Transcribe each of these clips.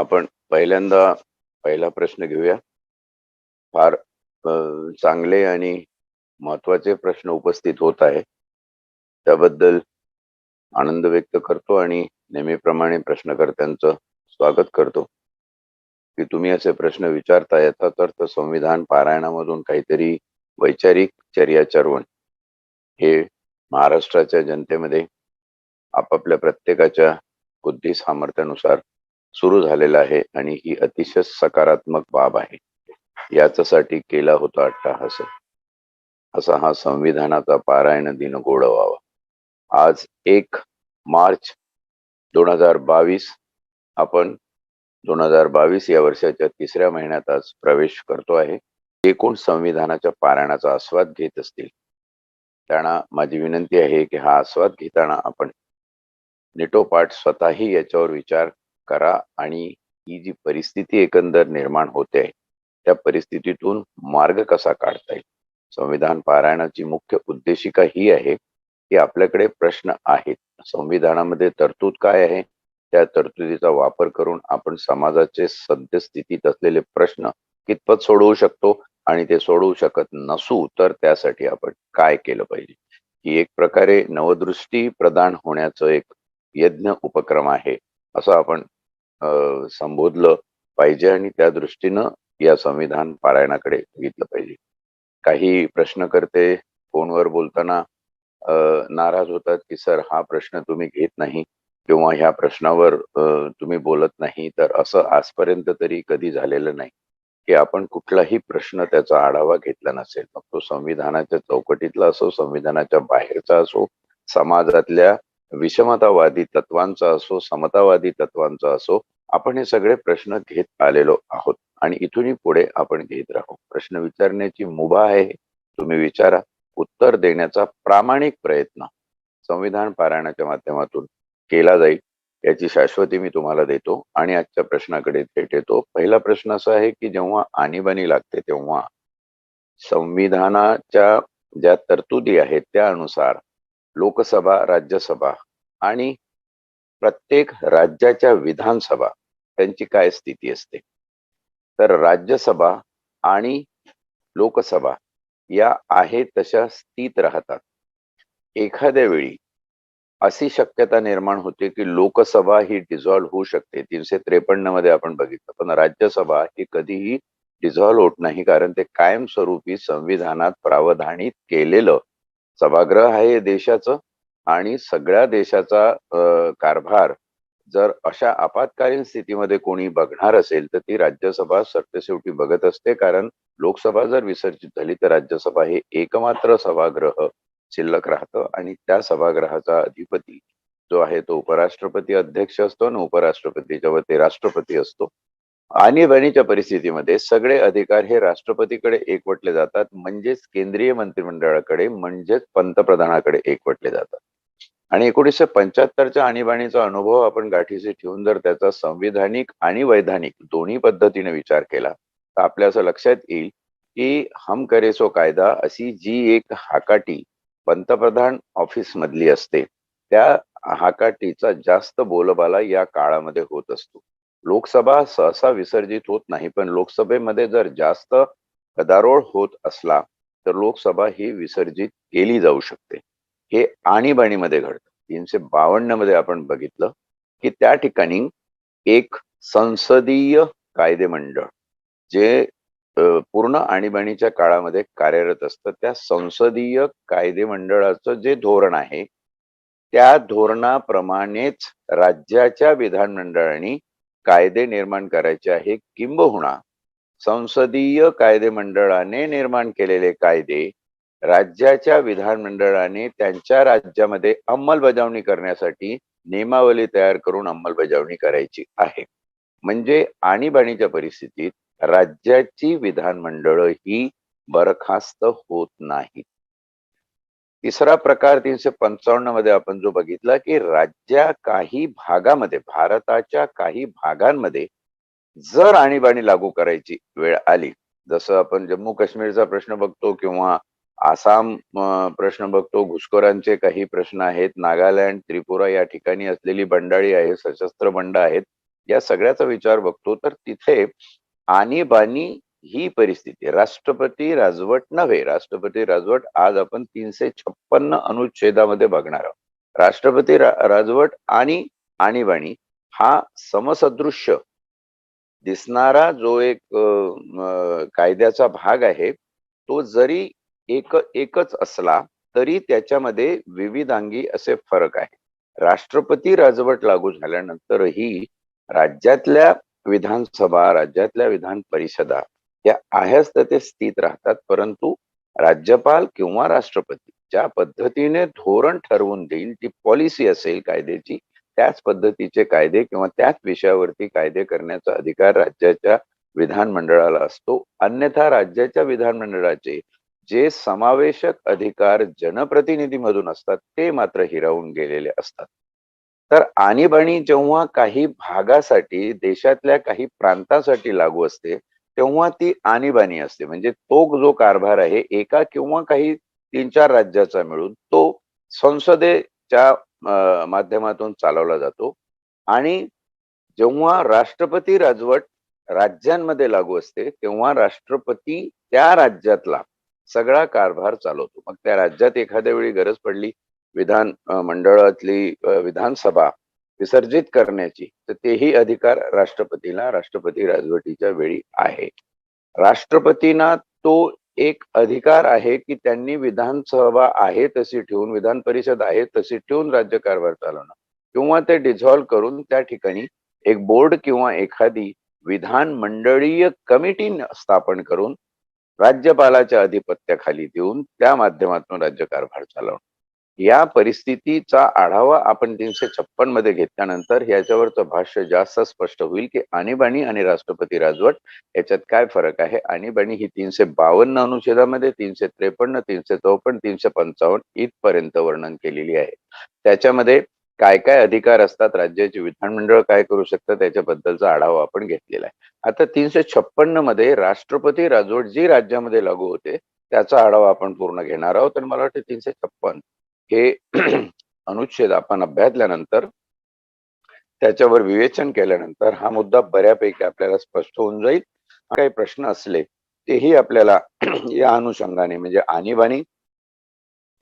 आपण पहिल्यांदा पहिला प्रश्न घेऊया. फार चांगले आणि महत्वाचे प्रश्न उपस्थित होत आहे. त्याबद्दल आनंद व्यक्त करतो आणि नेहमीप्रमाणे प्रश्नकर्त्यांचं स्वागत करतो, की तुम्ही असे प्रश्न विचारता. याचा अर्थ संविधान पारायणामधून काहीतरी वैचारिक चर्याचरण हे महाराष्ट्राच्या जनतेमध्ये आपापल्या प्रत्येकाच्या बुद्धी सामर्थ्यानुसार सुरू झालेलं आहे आणि ही अतिशय सकारात्मक बाब आहे. याच्यासाठी केला होता अट्टाहास, असा हा संविधानाचा पारायण दिन गोड व्हावा. आज 1 मार्च 2022, आपण 2022 या वर्षाच्या 3ऱ्या महिन्यात आज प्रवेश करतो आहे. जे कोण संविधानाच्या पारायणाचा आस्वाद घेत असतील त्यांना माझी विनंती आहे की हा आस्वाद घेताना आपण नीटोपाठ स्वतःही याच्यावर विचार करा आणि ही जी परिस्थिती एकंदर निर्माण होते त्या परिस्थितीतून मार्ग कसा काढता येईल. संविधान पारायणाची मुख्य उद्देशिका ही आहे की आपल्याकडे प्रश्न आहेत, संविधानामध्ये तरतूद काय आहे, त्या तरतुदीचा वापर करून आपण समाजाचे सद्यस्थितीत असलेले प्रश्न कितपत सोडवू शकतो आणि ते सोडवू शकत नसू तर त्यासाठी आपण काय केलं पाहिजे. ही एक प्रकारे नवदृष्टी प्रदान होण्याचं एक यज्ञ उपक्रम आहे असं आपण संबोधलं पाहिजे आणि त्या दृष्टीनं या संविधान पारायणाकडे बघितलं पाहिजे. काही प्रश्नकर्ते फोनवर बोलताना नाराज होतात की सर हा प्रश्न तुम्ही घेत नाही किंवा ह्या प्रश्नावर तुम्ही बोलत नाही. तर असं आजपर्यंत तरी कधी झालेलं नाही की आपण कुठलाही प्रश्न त्याचा आढावा घेतला नसेल. मग तो संविधानाच्या चौकटीतला असो, संविधानाच्या बाहेरचा असो, समाजातल्या विषमतावादी तत्वांचा असो, समतावादी तत्वांचा असो, आपण हे सगळे प्रश्न घेत आलेलो आहोत आणि इथूनही पुढे आपण घेत राहू. प्रश्न विचारण्याची मुभा आहे, तुम्ही विचारा. उत्तर देण्याचा प्रामाणिक प्रयत्न संविधान पारायणाच्या माध्यमातून केला जाईल याची शाश्वती मी तुम्हाला देतो आणि आजच्या प्रश्नाकडे थेट येतो. पहिला प्रश्न असा आहे की जेव्हा आणीबाणी लागते तेव्हा संविधानाच्या ज्या तरतुदी आहेत त्यानुसार लोकसभा, राज्यसभा आणि प्रत्येक राज्याच्या विधानसभा त्यांची काय स्थिती असते. तर राज्यसभा आणि लोकसभा या आहेत तशा स्थित राहतात. एखाद्या वेळी अशी शक्यता निर्माण होते की लोकसभा ही डिझॉल्व्ह होऊ शकते. 353 मध्ये आपण बघितलं, पण राज्यसभा ही कधीही डिझॉल्व्ह होत नाही, कारण ते कायमस्वरूपी संविधानात प्रावधानित केलेलं सभागृह आहे देशाचं आणि सगळ्या देशाचा कारभार जर अशा आपत्कालीन स्थितीमध्ये कोणी बघणार असेल तर ती राज्यसभा सरतेशेवटी बघत असते. कारण लोकसभा जर विसर्जित झाली तर राज्यसभा हे एकमात्र सभागृह शिल्लक राहतं आणि त्या सभागृहाचा अधिपती जो आहे तो उपराष्ट्रपती अध्यक्ष असतो आणि उपराष्ट्रपतीच्या वरती राष्ट्रपती असतो. आणीबाणीच्या परिस्थितीमध्ये सगळे अधिकार हे राष्ट्रपतीकडे एकवटले जातात, म्हणजेच केंद्रीय मंत्रिमंडळाकडे, म्हणजेच पंतप्रधानाकडे एकवटले जातात. आणि 1975च्या आणीबाणीचा अनुभव आपण गाठीशी ठेवून जर त्याचा संविधानिक आणि वैधानिक दोन्ही पद्धतीने विचार केला तर आपल्या असं लक्षात येईल की हम करे सो कायदा अशी जी एक हाकाटी पंतप्रधान ऑफिस मधली असते त्या हाकाटीचा जास्त बोलबाला या काळामध्ये होत असतो. लोकसभा सहसा विसर्जित होत नाही, पण लोकसभेमध्ये जर जास्त गदारोळ होत असला तर लोकसभा ही विसर्जित केली जाऊ शकते. हे आणीबाणीमध्ये घडतं. 352 मध्ये आपण बघितलं की त्या ठिकाणी एक संसदीय कायदेमंडळ जे पूर्ण आणीबाणीच्या काळामध्ये कार्यरत असतं, त्या संसदीय कायदेमंडळाचं जे धोरण आहे त्या धोरणाप्रमाणेच राज्याच्या विधानमंडळाने कायदे निर्माण करायचे आहे, किंबहुना संसदीय कायदेमंडळाने निर्माण केलेले कायदे राज्याच्या विधानमंडळाने त्यांच्या राज्यामध्ये अंमलबजावणी करण्यासाठी नियमावली तयार करून अंमलबजावणी करायची आहे. म्हणजे आणीबाणीच्या परिस्थितीत राज्याची विधानमंडळ ही बरखास्त होत नाहीत. तिसरा प्रकार 355 मध्ये आपण जो बघितला की काही भागामध्ये, भारताच्या काही भागांमध्ये जर आणीबाणी लागू करायची वेळ आली, जसं आपण जम्मू काश्मीरचा प्रश्न बघतो किंवा आसाम प्रश्न बघतो, घुसखोरांचे काही प्रश्न आहेत, नागालँड, त्रिपुरा या ठिकाणी असलेली बंडाळी आहे, सशस्त्र बंड आहेत, या सगळ्याचा विचार बघतो तर तिथे आणीबाणी ही परिस्थिती राष्ट्रपती राजवट नव्हे. राष्ट्रपती राजवट आज आपण 356 अनुच्छेदामध्ये बघणार आहोत. राष्ट्रपती राजवट आणि आणीबाणी हा समसदृश्य दिसणारा जो एक कायद्याचा भाग आहे, तो जरी एकच असला तरी त्याच्यामध्ये विविधांगी असे फरक आहे. राष्ट्रपती राजवट लागू झाल्यानंतरही राज्यातल्या विधानसभा, राज्यातल्या विधान परिषदा या आहेच तर ते स्थित राहतात, परंतु राज्यपाल किंवा राष्ट्रपती ज्या पद्धतीने धोरण ठरवून देईल, ती पॉलिसी असेल कायद्याची, त्याच पद्धतीचे कायदे किंवा त्याच विषयावरती कायदे करण्याचा अधिकार राज्याच्या विधानमंडळाला असतो. अन्यथा राज्याच्या विधानमंडळाचे जे समावेशक अधिकार जनप्रतिनिधीमधून असतात ते मात्र हिरावून गेलेले असतात. तर आणीबाणी जेव्हा काही भागासाठी, देशातल्या काही प्रांतासाठी लागू असते, तेव्हा ती आणीबाणी असते. म्हणजे तो जो कारभार आहे एका किंवा काही 3-4 राज्याचा मिळून तो संसदेच्या माध्यमातून चालवला जातो. आणि जेव्हा राष्ट्रपती राजवट राज्यांमध्ये लागू असते तेव्हा राष्ट्रपती त्या राज्यातला सगळा कारभार चालवतो. मग त्या राज्यात एखाद्या वेळी गरज पडली विधान मंडळातली विधानसभा विसर्जित करण्याची, तर तेही अधिकार राष्ट्रपतीला राष्ट्रपती राजवटीच्या वेळी आहे. राष्ट्रपतींना तो एक अधिकार आहे की त्यांनी विधानसभा आहे तशी ठेवून, विधान परिषद आहे तशी ठेवून राज्यकारभार चालवणं किंवा ते डिझॉल्व्ह करून त्या ठिकाणी एक बोर्ड किंवा एखादी विधान मंडळीय कमिटी स्थापन करून राज्यपालाच्या अधिपत्याखाली देऊन त्या माध्यमातून राज्यकारभार चालवणं. या परिस्थितीचा आढावा आपण 356 मध्ये घेतल्यानंतर याच्यावरचं भाष्य जास्त स्पष्ट होईल की आणीबाणी आणि राष्ट्रपती राजवट याच्यात काय फरक आहे. आणीबाणी ही 352 अनुच्छेदामध्ये 353, 354, 355 इथपर्यंत वर्णन केलेली आहे. त्याच्यामध्ये काय काय अधिकार असतात, राज्याचे विधानमंडळ काय करू शकतं, त्याच्याबद्दलचा आढावा आपण घेतलेला आहे. आता 356 मध्ये राष्ट्रपती राजवट जी राज्यामध्ये लागू होते त्याचा आढावा आपण पूर्ण घेणार आहोत. आणि मला वाटतं 356 हे अनुच्छेद आपण अभ्यासल्यानंतर त्याच्यावर विवेचन केल्यानंतर हा मुद्दा बऱ्यापैकी आपल्याला स्पष्ट होऊन जाईल. काही प्रश्न असले तेही आपल्याला या अनुषंगाने म्हणजे आणीबाणी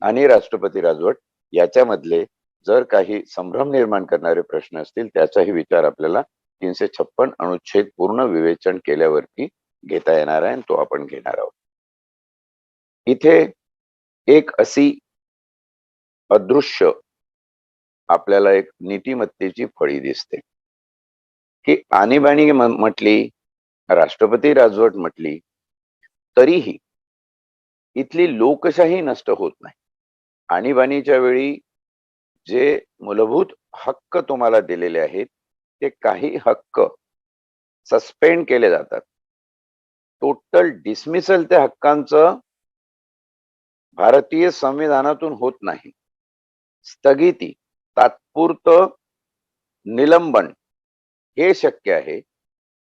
आणि राष्ट्रपती राजवट याच्यामधले जर काही संभ्रम निर्माण करणारे प्रश्न असतील त्याचाही विचार आपल्याला 356 अनुच्छेद पूर्ण विवेचन केल्यावरती घेता येणार आहे आणि तो आपण घेणार आहोत. इथे एक अशी अदृश्य आपल्याला एक नीतिमत्तेची फळी दिसते की आणीबाणी म्हटली, राष्ट्रपती राजवट म्हटली, तरीही इथली लोकशाही नष्ट होत नाही. आणीबाणीच्या वेळी जे मूलभूत हक्क तुम्हाला दिलेले आहेत ते काही हक्क सस्पेंड केले जातात. टोटल डिसमिसल त्या हक्कांचं भारतीय संविधानातून होत नाही. स्थगिती, तात्पुरतं निलंबन हे शक्य आहे,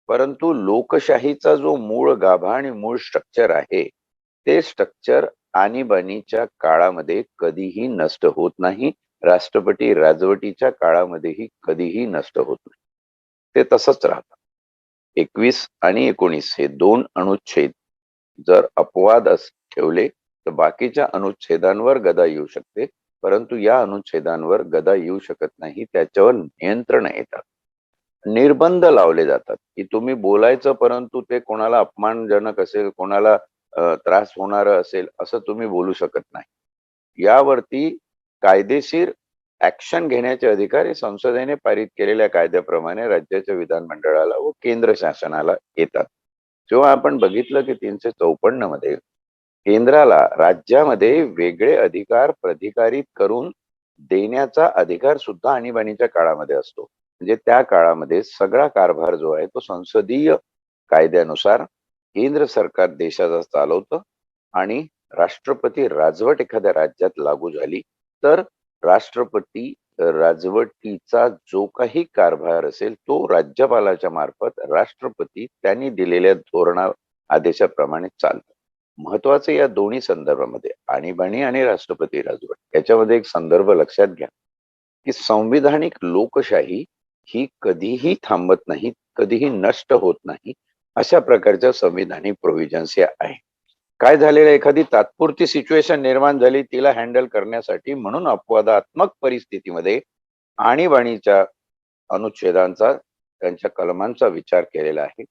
परंतु लोकशाहीचा जो मूळ गाभा आणि मूळ स्ट्रक्चर आहे ते स्ट्रक्चर आणीबाणीच्या काळामध्ये कधीही नष्ट होत नाही. राष्ट्रपती राजवटीच्या काळामध्येही कधीही नष्ट होत नाही. ते तसंच राहतं. 21 आणि 19 हे 2 अनुच्छेद जर अपवाद ठेवले तर बाकीच्या अनुच्छेदांवर गदा येऊ शकते, परंतु या अनुच्छेदांवर गदा येऊ शकत नाही. त्याच्यावर नियंत्रण येतात, निर्बंध लावले जातात की तुम्ही बोलायचं, परंतु ते कोणाला अपमानजनक असेल, कोणाला त्रास होणार असेल असं तुम्ही बोलू शकत नाही. यावरती कायदेशीर ऍक्शन घेण्याचे अधिकार हे संसदेने पारित केलेल्या कायद्याप्रमाणे राज्याच्या विधानमंडळाला व केंद्र शासनाला येतात. जेव्हा आपण बघितलं की 354 मध्ये केंद्राला राज्यामध्ये वेगळे अधिकार प्राधिकारित करून देण्याचा अधिकार सुद्धा आणीबाणीच्या काळामध्ये असतो. म्हणजे त्या काळामध्ये सगळा कारभार जो आहे तो संसदीय कायद्यानुसार केंद्र सरकार देशाचा चालवतं आणि राष्ट्रपती राजवट एखाद्या राज्यात लागू झाली तर राष्ट्रपती राजवटीचा जो काही कारभार असेल तो राज्यपालाच्या मार्फत राष्ट्रपती त्यांनी दिलेल्या धोरणा आदेशाप्रमाणे चालतो. महत्वाचं या दोन्ही संदर्भामध्ये आणीबाणी आणि राष्ट्रपती राजवट याच्यामध्ये एक संदर्भ लक्षात घ्या की संविधानिक लोकशाही ही कधीही थांबत नाही, कधीही नष्ट होत नाही. अशा प्रकारच्या संविधानिक प्रोव्हिजन्स या आहे. काय झालेलं, एखादी तात्पुरती सिच्युएशन निर्माण झाली, तिला हँडल करण्यासाठी म्हणून अपवादात्मक परिस्थितीमध्ये आणीबाणीच्या अनुच्छेदांचा, त्यांच्या कलमांचा विचार केलेला आहे.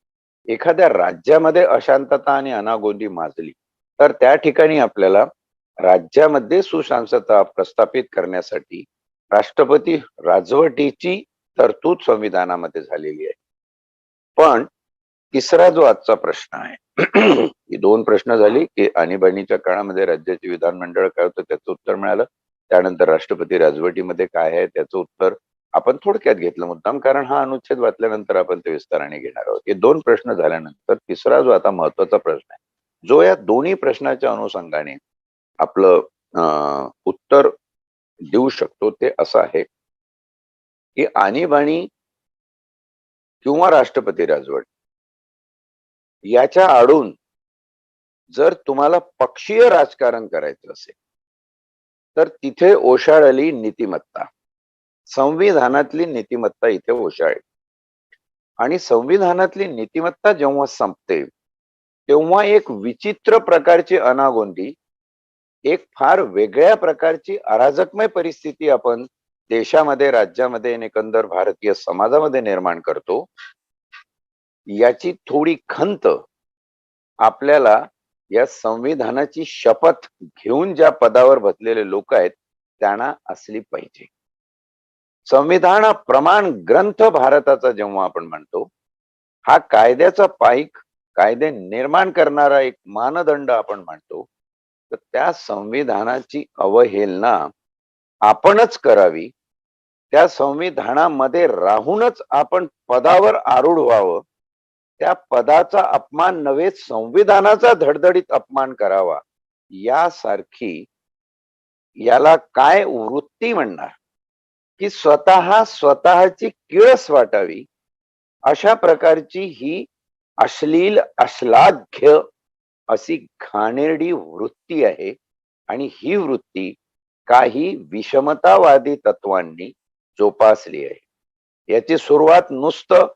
एखाद्या राज्यामध्ये अशांतता आणि अनागोंदी माजली तर त्या ठिकाणी आपल्याला राज्यामध्ये सुशांतता प्रस्थापित करण्यासाठी राष्ट्रपती राजवटीची तरतूद संविधानामध्ये झालेली आहे. पण तिसरा जो आजचा प्रश्न आहे ही दोन प्रश्न झाली की आणीबाणीच्या काळामध्ये राज्याचे विधानमंडळ काय होतं त्याचं उत्तर मिळालं, त्यानंतर राष्ट्रपती राजवटीमध्ये काय आहे त्याचं उत्तर आपण थोडक्यात घेतलं मुद्दाम, कारण हा अनुच्छेद वाचल्यानंतर आपण ते विस्ताराने घेणार आहोत. हे दोन प्रश्न झाल्यानंतर तिसरा जो आता महत्वाचा प्रश्न आहे, जो या दोन्ही प्रश्नाच्या अनुषंगाने आपलं उत्तर देऊ शकतो, ते असं आहे की आणीबाणी किंवा राष्ट्रपती राजवट याच्या आडून जर तुम्हाला पक्षीय राजकारण करायचं असेल तर तिथे ओशाळली नीतिमत्ता, संविधानातली नीतिमत्ता इथे ओशाळली. आणि संविधानातली नीतिमत्ता जेव्हा संपते तेव्हा एक विचित्र प्रकारची अनागोंदी, एक फार वेगळ्या प्रकारची अराजकमय परिस्थिती आपण देशामध्ये, राज्यामध्ये आणि एकंदर भारतीय समाजामध्ये निर्माण करतो. याची थोडी खंत आपल्याला या संविधानाची शपथ घेऊन ज्या पदावर बसलेले लोक आहेत त्यांना असली पाहिजे. संविधान हा प्रमाण ग्रंथ भारताचा जेव्हा आपण म्हणतो, हा कायद्याचा पाईक, कायदे निर्माण करणारा एक मानदंड आपण म्हणतो, तर त्या संविधानाची अवहेलना आपणच करावी, त्या संविधानामध्ये राहूनच आपण पदावर आरूढ व्हावं, त्या पदाचा अपमान नव्हे संविधानाचा धडधडीत अपमान करावा, यासारखी याला काय वृत्ती म्हणणार की स्वतःची किळस वाटावी, अशा प्रकारची ही अश्लील अश्लाघ्य अशी घाणेरडी वृत्ती आहे. आणि ही वृत्ती काही विषमतावादी तत्वांनी जोपासली आहे. याची सुरुवात नुसतं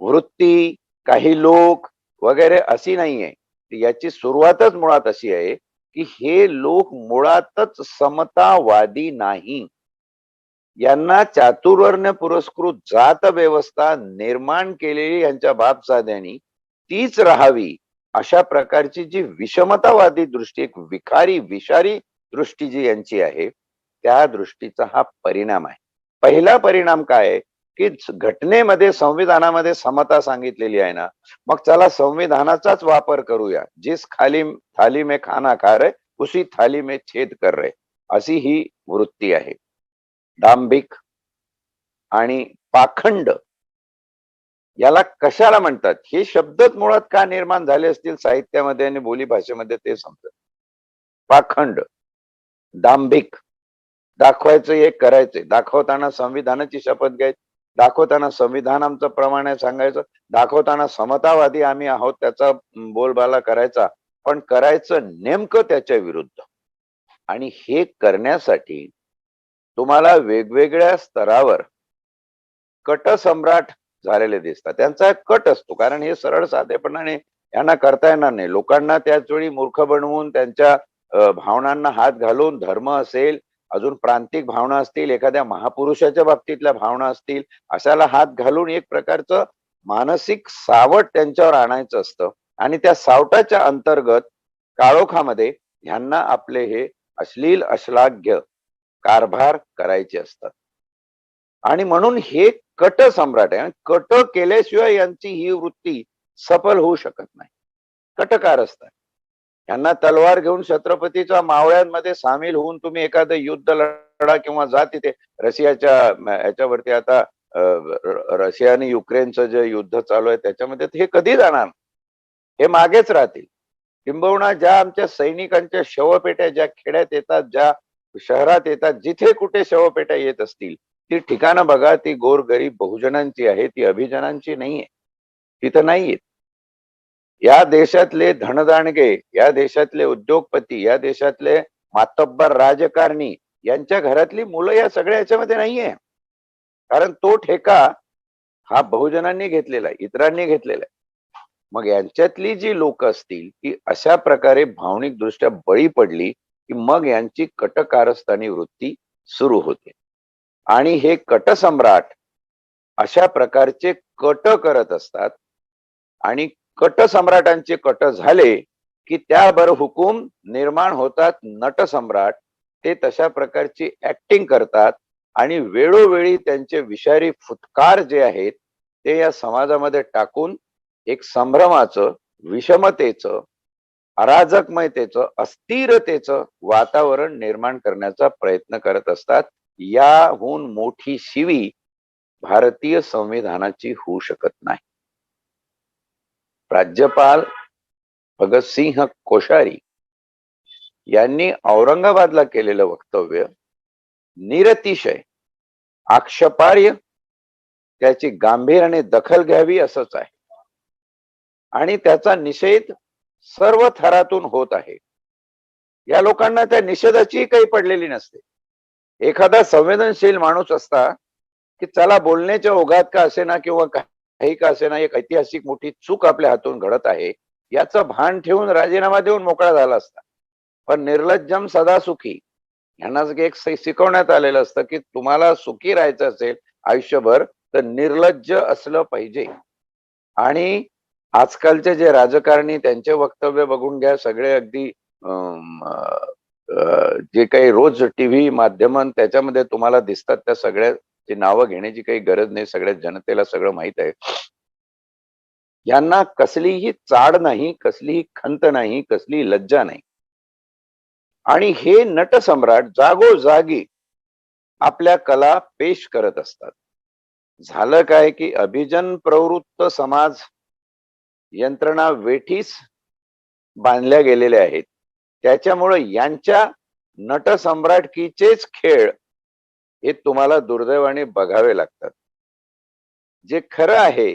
वृत्ती, काही लोक वगैरे अशी नाहीये. याची सुरुवातच मुळात अशी आहे की हे लोक मुळातच समतावादी नाही. यांना चातुर्वर्ण पुरस्कृत जात व्यवस्था निर्माण केलेली यांच्या बापसाद्यांनी तीच राहावी, अशा प्रकारची जी विषमतावादी दृष्टी, एक विषारी दृष्टी जी यांची आहे, त्या दृष्टीचा हा परिणाम आहे. पहिला परिणाम काय आहे की घटनेमध्ये, संविधानामध्ये समता सांगितलेली आहे ना, मग चला संविधानाचाच वापर करूया. जिस थाली में खाना खा रहे उसी थाली में छेद कर रहे, अशी ही वृत्ती आहे. दांभिक आणि पाखंड याला कशाला म्हणतात हे शब्दच मुळात का निर्माण झाले असतील साहित्यामध्ये आणि बोली भाषेमध्ये ते समजत. पाखंड, दांभिक, दाखवायचं एक करायचंय, दाखवताना संविधानाची शपथ घ्यायची, दाखवताना संविधान आमचं प्रमाण आहे सांगायचं, दाखवताना समतावादी आम्ही आहोत त्याचा बोलबाला करायचा, पण करायचं नेमकं त्याच्या विरुद्ध. आणि हे करण्यासाठी तुम्हाला वेगवेगळ्या स्तरावर कट सम्राट झालेले दिसतात. त्यांचा एक कट असतो, कारण हे सरळ साधेपणाने यांना करता येणार नाही. लोकांना त्याच वेळी मूर्ख बनवून, त्यांच्या भावनांना हात घालून, धर्म असेल, अजून प्रांतिक भावना असतील, एखाद्या महापुरुषाच्या बाबतीतल्या भावना असतील, अशाला हात घालून एक प्रकारचं मानसिक सावट त्यांच्यावर आणायचं असतं. आणि त्या सावटाच्या अंतर्गत काळोखामध्ये ह्यांना आपले हे अश्लील अश्लाघ्य कारभार करायचे असतात. आणि म्हणून हे कट सम्राट आहे. कट केल्याशिवाय यांची ही वृत्ती सफल होऊ शकत नाही. कटकार असतात. यांना तलवार घेऊन छत्रपतीच्या मावळ्यांमध्ये सामील होऊन तुम्ही एखादं युद्ध लढा किंवा जा तिथे. रशियाच्या याच्यावरती आता रशिया आणि युक्रेनचं जे युद्ध चालू आहे त्याच्यामध्ये हे कधी जाणार, हे मागेच राहतील. किंबहुना ज्या आमच्या सैनिकांच्या शवपेट्या ज्या खेड्यात येतात, ज्या शहरात येतात, जिथे कुठे शवपेट्या येत असतील ती ठिकाणं बघा, ती गोरगरीब बहुजनांची आहे, ती अभिजनांची नाहीये. तिथं नाहीयेत. या देशातले धनदांडगे, या देशातले उद्योगपती, या देशातले मातब्बर राजकारणी यांच्या घरातली मुलं या सगळ्या याच्यामध्ये नाहीये. कारण तो ठेका हा बहुजनांनी घेतलेला आहे, इतरांनी घेतलेला आहे. मग यांच्यातली जी लोक असतील ती अशा प्रकारे भावनिक दृष्ट्या बळी पडली की मग यांची कटकारस्थानी वृत्ती सुरू होते. आणि हे कटसम्राट अशा प्रकारचे कट करत असतात आणि कट सम्राटांचे कट झाले की त्यावर हुकूम निर्माण होतात नटसम्राट. ते तशा प्रकारची ऍक्टिंग करतात आणि वेळोवेळी त्यांचे विषारी फुटकार जे आहेत ते या समाजामध्ये टाकून एक संभ्रमाचं, विषमतेचं, अराजकमयतेचं, अस्थिरतेचं वातावरण निर्माण करण्याचा प्रयत्न करत असतात. याहून मोठी शिवी भारतीय संविधानाची होऊ शकत नाही. राज्यपाल भगतसिंह कोश्यारी यांनी औरंगाबादला केलेलं वक्तव्य निरतिशय आक्षेपार्ह, त्याची गांभीर्याने दखल घ्यावी असंच आहे आणि त्याचा निषेध सर्व थरातून होत आहे. या लोकांना त्या निषेधाची काही पडलेली नसते. एखादा संवेदनशील माणूस असता की चला बोलण्याच्या ओघात का असेना किंवा काही का असेना एक ऐतिहासिक मोठी चूक आपल्या हातून घडत आहे याचं भान ठेवून राजीनामा देऊन मोकळा झाला असता. पण निर्लज्जम सदा सुखी यांना एक शिकवण्यात आलेलं असतं की तुम्हाला सुखी राहायचं असेल आयुष्यभर तर निर्लज्ज असलं पाहिजे. आणि आजकालचे जे राजकारणी त्यांचे वक्तव्य बघून घ्या, सगळे अगदी जे काही रोज टीव्ही माध्यम त्याच्यामध्ये तुम्हाला दिसतात त्या सगळ्याची नावं घेण्याची काही गरज नाही, सगळ्या जनतेला सगळं माहित आहे. यांना कसलीही चाड नाही, कसलीही खंत नाही, कसलीही लज्जा नाही. आणि हे नटसम्राट जागोजागी आपल्या कला पेश करत असतात. झालं काय की अभिजन प्रवृत्त समाज यंत्रणा वेठीस बांधल्या गेलेल्या आहेत. त्याच्यामुळे यांच्या नटसम्राटकीचेच खेळ हे तुम्हाला दुर्दैवाने बघावे लागतात. जे खरं आहे,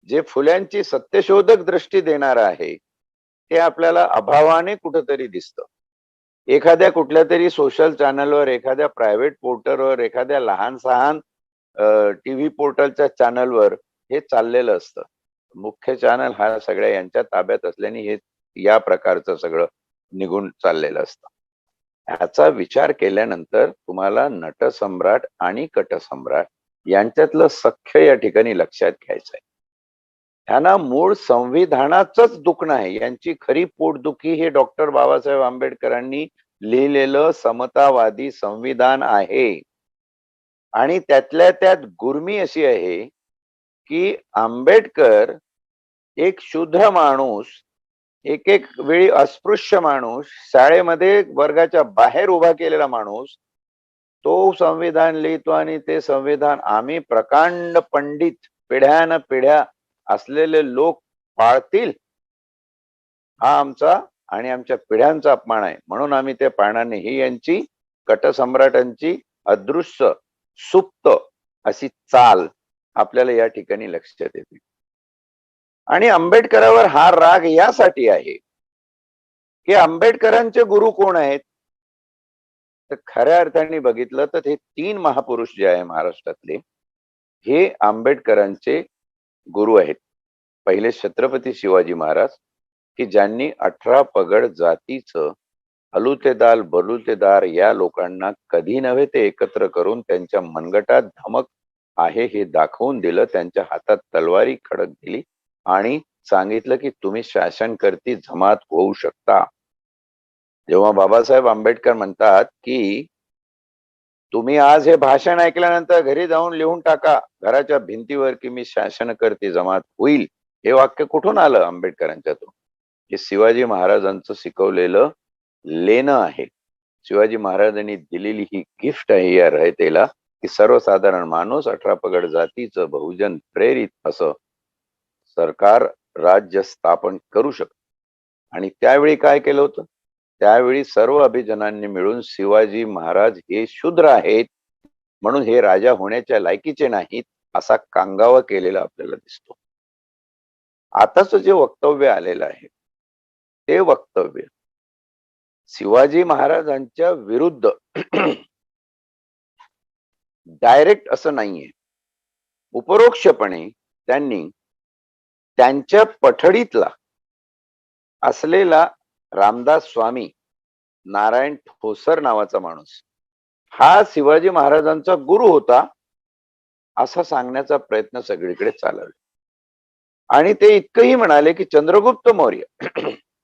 जे फुल्यांची सत्यशोधक दृष्टी देणार आहे ते आपल्याला अभावाने कुठेतरी दिसतं. एखाद्या कुठल्या तरी सोशल चॅनलवर, एखाद्या प्रायव्हेट पोर्टलवर, एखाद्या लहान सहान टीव्ही पोर्टलच्या चॅनलवर हे चाललेलं असतं. मुख्य चॅनल हा सगळ्या यांच्या ताब्यात असल्याने हे या प्रकारचं सगळं निघून चाललेलं असतं. ह्याचा विचार केल्यानंतर तुम्हाला नटसम्राट आणि कटसम्राट यांच्यातलं सख्य या ठिकाणी लक्षात घ्यायचंय. ह्यांना मूळ संविधानाचंच दुखणं आहे. यांची खरी पोटदुखी हे डॉक्टर बाबासाहेब आंबेडकरांनी लिहिलेलं समतावादी संविधान आहे. आणि त्यातल्या त्यात गुर्मी अशी आहे की आंबेडकर एक शूद्र माणूस, एक वेळी अस्पृश्य माणूस, शाळेमध्ये वर्गाच्या बाहेर उभा केलेला माणूस, तो संविधान लिहितो आणि ते संविधान आम्ही प्रकांड पंडित पिढ्यान पिढ्या असलेले लोक पाळतील, हा आमचा आणि आमच्या पिढ्यांचा अपमान आहे, म्हणून आम्ही ते पाळणार नाही. ही यांची कटसम्राटांची अदृश्य सुप्त अशी चाल आपल्याला या ठिकाणी लक्षात येते. आणि आंबेडकरावर हा राग यासाठी आहे की आंबेडकरांचे गुरु कोण आहेत? तर खऱ्या अर्थाने बघितलं तर हे 3 महापुरुष जे आहे महाराष्ट्रातले हे आंबेडकरांचे गुरु आहेत. पहिले छत्रपती शिवाजी महाराज की ज्यांनी 18 पगड जातीचं हलुतेदार बलुतेदार या लोकांना कधी नव्हे ते एकत्र करून त्यांच्या मनगटात धमक आहे हे दाखवून दिलं. त्यांच्या हातात तलवारी खडक दिली आणि सांगितलं की तुम्ही शासनकर्ती जमात होऊ शकता. जेव्हा बाबासाहेब आंबेडकर म्हणतात की तुम्ही आज हे भाषण ऐकल्यानंतर घरी जाऊन लिहून टाका घराच्या भिंतीवर की मी शासनकर्ती जमात होईल, हे वाक्य कुठून आलं आंबेडकरांच्यातून? हे शिवाजी महाराजांचं शिकवलेलं लेणं आहे. शिवाजी महाराजांनी दिलेली ही गिफ्ट आहे या रयतेला की सर्वसाधारण माणूस 18 पगड जातीचं बहुजन प्रेरित असं सरकार राज्य स्थापन करू शकतो. आणि त्यावेळी काय केलं होतं? त्यावेळी सर्व अभिजनांनी मिळून शिवाजी महाराज हे शूद्र आहेत म्हणून हे राजा होण्याच्या लायकीचे नाहीत असा कांगावा केलेला आपल्याला दिसतो. आताच जे वक्तव्य आलेलं आहे ते वक्तव्य शिवाजी महाराजांच्या विरुद्ध डायरेक्ट असं नाहीये. उपरोक्षपणे त्यांनी त्यांच्या पठडीतला असलेला रामदास स्वामी नारायण ठोसर नावाचा माणूस हा शिवाजी महाराजांचा गुरु होता असं सांगण्याचा प्रयत्न सगळीकडे चालवला. आणि ते इतकंही म्हणाले की चंद्रगुप्त मौर्य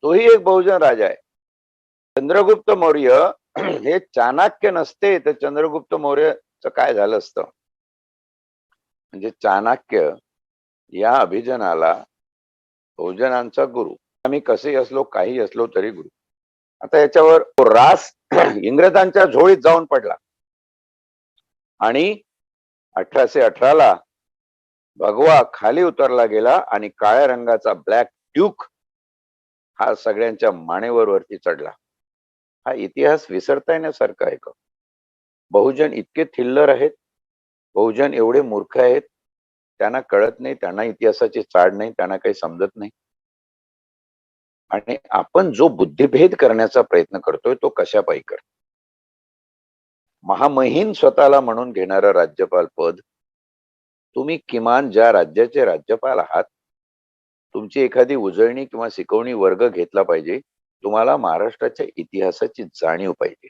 तोही एक बहुजन राजा आहे. चंद्रगुप्त मौर्य हे चाणक्य नसते तर चंद्रगुप्त मौर्यचं काय झालं असतं. म्हणजे चाणक्य या अभिजनाला बहुजनांचा गुरु, आम्ही कसे असलो काही असलो तरी गुरु. आता याच्यावर रास इंग्रजांच्या झोळीत जाऊन पडला आणि 1818 भगवा खाली उतरला गेला आणि काळ्या रंगाचा ब्लॅक ड्यूक हा सगळ्यांच्या मानेवर वरती चढला. हा इतिहास विसरता येण्यासारखा आहे का? बहुजन इतके थिल्लर आहेत, बहुजन एवढे मूर्ख आहेत, त्यांना कळत नाही, त्यांना इतिहासाची चाड नाही, त्यांना काही समजत नाही. आणि आपण जो बुद्धिभेद करण्याचा प्रयत्न करतोय तो कशापायी करतो. महामहिम स्वतःला म्हणून घेणारं राज्यपाल पद, तुम्ही किमान ज्या राज्याचे राज्यपाल आहात तुमची एखादी उजळणी किंवा शिकवणी वर्ग घेतला पाहिजे. तुम्हाला महाराष्ट्राच्या इतिहासाची जाणीव पाहिजे.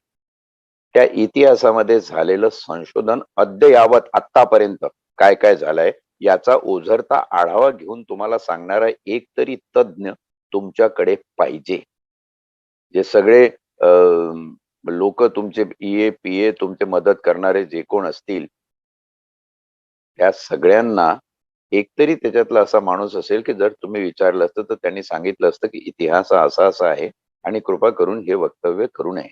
त्या इतिहासामध्ये झालेलं संशोधन अद्ययावत आतापर्यंत काय काय झालंय याचा ओझरता आढावा घेऊन तुम्हाला सांगणारा एक तरी तज्ञ तुमच्याकडे पाहिजे. जे सगळे लोक तुमचे ईए पीए तुमचे मदत करणारे जे कोण असतील त्या सगळ्यांना एकतरी त्याच्यातला असा माणूस असेल की जर तुम्ही विचारलं असतं तर त्यांनी सांगितलं असतं की इतिहास असा असा आहे आणि कृपा करून हे वक्तव्य करू नये.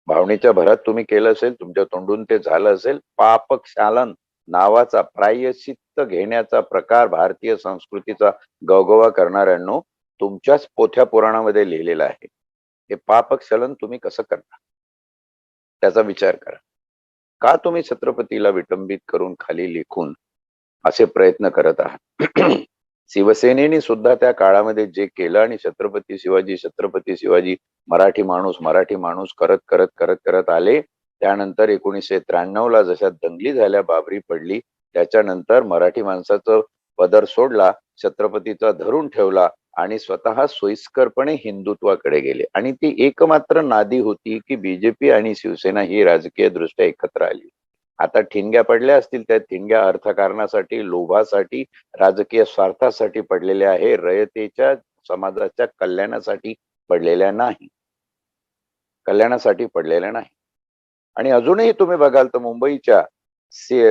भावनेच्या भरात तुम्ही केलं असेल, तुमच्या तोंडून ते झालं असेल. पापक्षालन नावाचा प्रायश्चित्त घेण्याचा प्रकार भारतीय संस्कृतीचा गवगवा करणाऱ्यांनो तुमच्याच पोथ्या पुराणामध्ये लिहिलेला आहे. हे पापक्षालन तुम्ही कसं करता त्याचा विचार करा. का तुम्ही छत्रपतीला विटंबित करून खाली लेखून असे प्रयत्न करत आहात. शिवसेनेने सुद्धा त्या काळामध्ये जे केलं आणि छत्रपती शिवाजी मराठी माणूस करत करत करत करत आले. त्यानंतर 1993 जशा दंगली झाल्या, बाबरी पडली, त्याच्यानंतर मराठी माणसाचं पदर सोडला, छत्रपतीचा धरून ठेवला आणि स्वतः सोयीस्करपणे हिंदुत्वाकडे गेले. आणि ती एकमात्र नादी होती की बीजेपी आणि शिवसेना ही राजकीय दृष्ट्या एकत्र आली. आता ठिणग्या पडल्या असतील, त्या ठिणग्या अर्थकारणासाठी, लोभासाठी, राजकीय स्वार्थासाठी पडलेल्या आहे, रयतेच्या समाजाच्या कल्याणासाठी पडलेल्या नाही. आणि अजूनही तुम्ही बघाल तर मुंबईच्या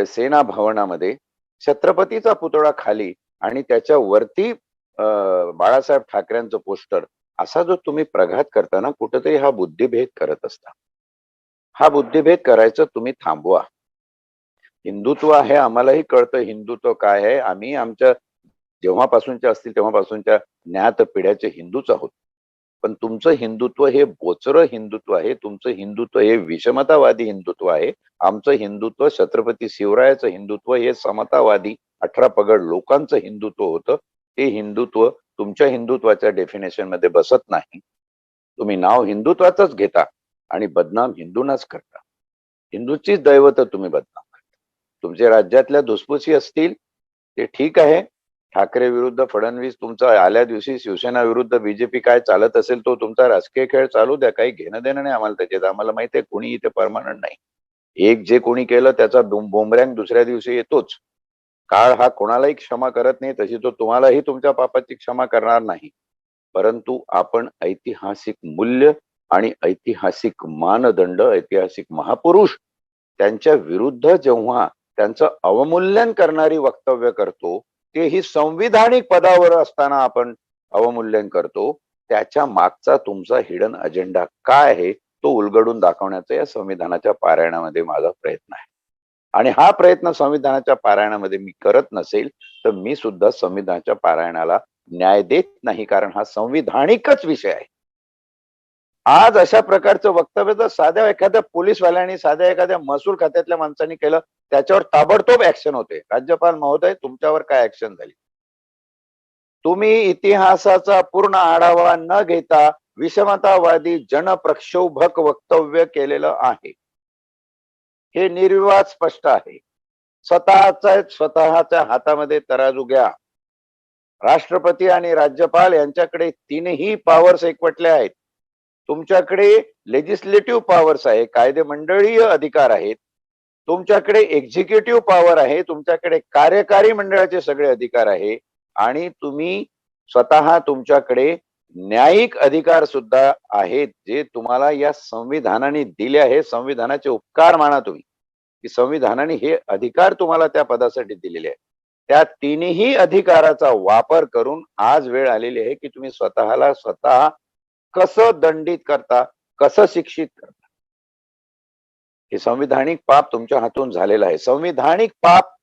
सेना भवनामध्ये छत्रपतीचा पुतळा खाली आणि त्याच्या वरती बाळासाहेब ठाकरेंचं पोस्टर, असा जो तुम्ही प्रघात करताना कुठेतरी हा बुद्धिभेद करत असता. हा बुद्धिभेद करायचं तुम्ही थांबवा. हिंदुत्व आहे, आम्हालाही कळतं हिंदुत्व काय आहे. आम्ही आमच्या जेव्हापासूनच्या असतील तेव्हापासूनच्या ज्ञात पिढ्याचे हिंदूच आहोत. पण तुमचं हिंदुत्व हे बोचरं हिंदुत्व आहे, तुमचं हिंदुत्व हे विषमतावादी हिंदुत्व आहे. आमचं हिंदुत्व छत्रपती शिवरायाचं हिंदुत्व हे समतावादी 18 पगड लोकांचं हिंदुत्व होतं. ते हिंदुत्व तुमच्या हिंदुत्वाच्या डेफिनेशन मध्ये बसत नाही. तुम्ही नाव हिंदुत्वाचंच घेता आणि बदनाम हिंदूंनाच करता. हिंदूचीच दैवत तुम्ही बदनाम करता. तुमच्या राज्यातल्या धुसफुसी असतील ते ठीक आहे. ठाकरे विरुद्ध फडणवीस तुमचा आल्या दिवशी शिवसेना विरुद्ध बीजेपी काय चालत असेल तो तुमचा राजकीय खेळ चालू द्या, काही घेणं देणं नाही आम्हाला त्याच्यात. आम्हाला माहिती आहे कोणी इथे परमानंट नाही. एक जे कोणी केलं त्याचा बोंबरँग दुसऱ्या दिवशी येतोच. काळ हा कोणालाही क्षमा करत नाही, तशी तो तुम्हालाही तुमच्या पापाची क्षमा करणार नाही. परंतु आपण ऐतिहासिक मूल्य आणि ऐतिहासिक मानदंड, ऐतिहासिक महापुरुष त्यांच्या विरुद्ध जेव्हा त्यांचं अवमूल्यन करणारी वक्तव्य करतो, तेही संविधानिक पदावर असताना आपण अवमूल्यन करतो, त्याच्या मागचा तुमचा हिडन अजेंडा काय आहे तो उलगडून दाखवण्याचा या संविधानाच्या पारायणामध्ये माझा प्रयत्न आहे. आणि हा प्रयत्न संविधानाच्या पारायणामध्ये मी करत नसेल तर मी सुद्धा संविधानाच्या पारायणाला न्याय देत नाही, कारण हा संविधानिकच विषय आहे. आज अशा प्रकारचं वक्तव्य जर साध्या एखाद्या पोलीसवाल्यांनी, साध्या एखाद्या महसूल खात्यातल्या माणसांनी केलं त्याच्यावर ताबडतोब ऍक्शन होते. राज्यपाल महोदय तुमच्यावर काय ऍक्शन झाली? तुम्ही इतिहासाचा पूर्ण आढावा न घेता विषमतावादी जनप्रक्षोभक वक्तव्य केलेलं आहे. हे निर्विवाद स्पष्ट आहे. स्वतःच्या हातामध्ये तराजू घ्या. राष्ट्रपती आणि राज्यपाल यांच्याकडे तीनही पॉवर्स एकवटले आहेत. तुमच्याकडे लेजिस्लेटिव्ह पॉवर्स आहे, कायदे मंडळीय अधिकार आहेत. तुमच्याकडे एक्झिक्युटिव्ह पॉवर आहे, तुमच्याकडे कार्यकारी मंडळाचे सगळे अधिकार आहे आणि तुम्ही स्वतः तुमच्याकडे न्यायिक अधिकार सुद्धा आहेत, जे तुम्हाला या संविधानाने दिले आहे. संविधानाचे उपकार माना तुम्ही, की संविधानाने हे अधिकार तुम्हाला त्या पदासाठी दिलेले आहेत. त्या तिन्ही अधिकाराचा वापर करून आज वेळ आलेली आहे की तुम्ही स्वतःला स्वतः कसं दंडित करता, कसं शिक्षित करता. हे संविधानिक पाप तुमच्या हातून झालेलं आहे. संविधानिक पाप